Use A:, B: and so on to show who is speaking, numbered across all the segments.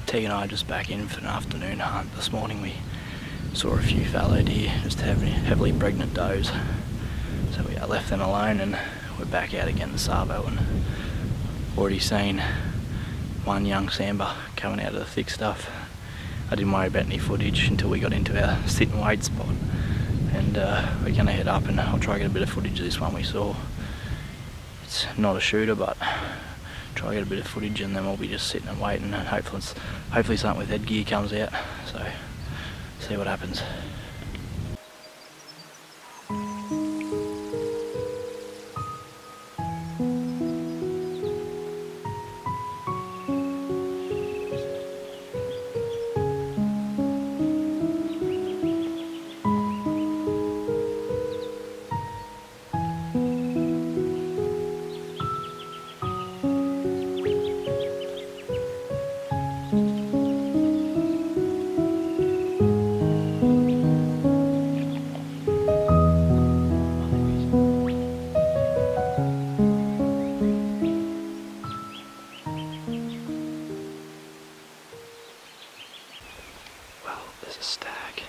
A: Teague and I are just back in for an afternoon hunt. This morning we saw a few fallow deer, just heavily pregnant does. So we left them alone and we're back out again this arvo, and already seen one young sambar coming out of the thick stuff. I didn't worry about any footage until we got into our sit and wait spot, and we're going to head up and I'll try to get a bit of footage of this one we saw. It's not a shooter, but try to get a bit of footage and then we'll be just sitting and waiting, and hopefully something with headgear comes out, so see what happens. There's a stag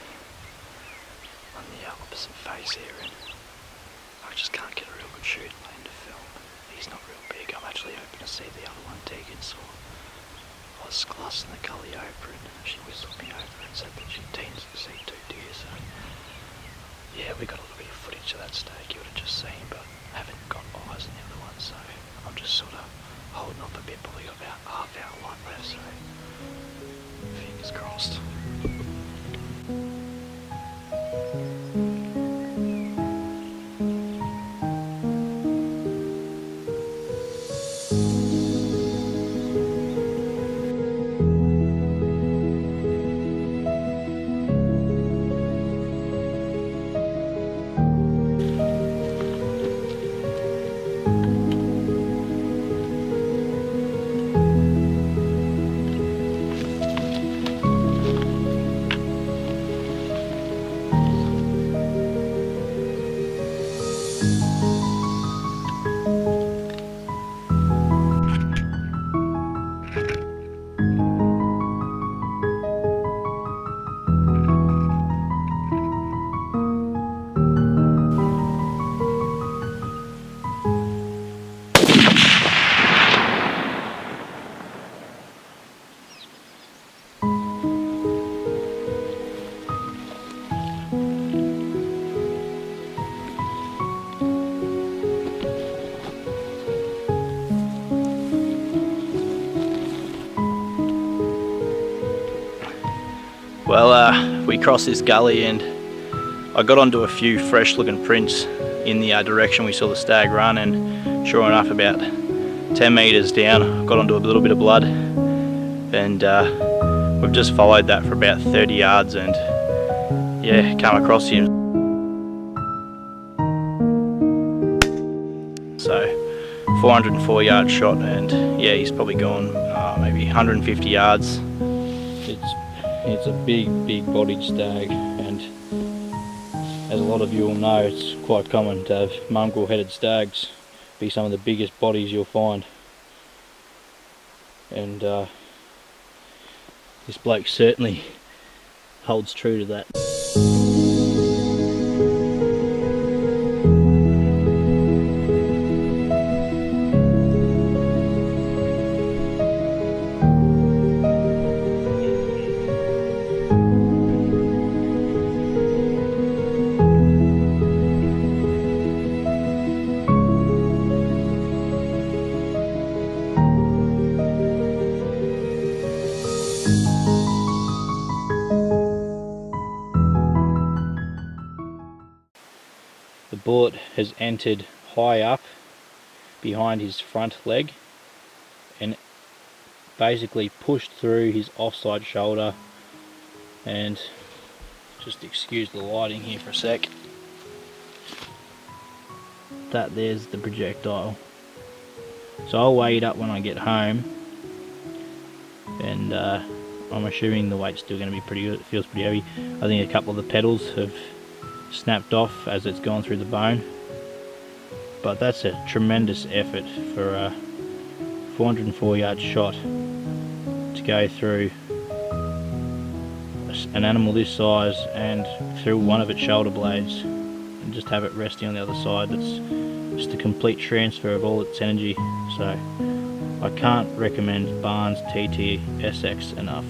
A: on the opposite face here, and I just can't get a real good shoot into film. He's not real big. I'm actually hoping to see the other one Tegan saw. I was glassing the gully over and she whistled me over and said that she tends to see 2 deer, so yeah, we got a little bit of footage of that stag you would have just seen, but I haven't got eyes on the other one, so I'm just sort of holding off a bit. Probably got about half hour light left, so fingers crossed. Well, we crossed this gully and I got onto a few fresh looking prints in the direction we saw the stag run, and sure enough, about 10 metres down I got onto a little bit of blood, and we've just followed that for about 30 yards and yeah, come across him. So 404 yard shot, and yeah, he's probably gone maybe 150 yards. It's a big bodied stag, and as a lot of you will know, it's quite common to have mongrel headed stags be some of the biggest bodies you'll find, and this bloke certainly holds true to that. The bullet has entered high up behind his front leg and basically pushed through his offside shoulder, and just excuse the lighting here for a sec. That there's the projectile. So I'll weigh it up when I get home, and I'm assuming the weight's still going to be pretty good. It feels pretty heavy. I think a couple of the petals have snapped off as it's gone through the bone, but that's a tremendous effort for a 404 yard shot to go through
B: fix an animal this size and through one of its shoulder blades and just have it resting on the other side. That's just a complete transfer of all its energy. So I can't recommend Barnes TT SX enough.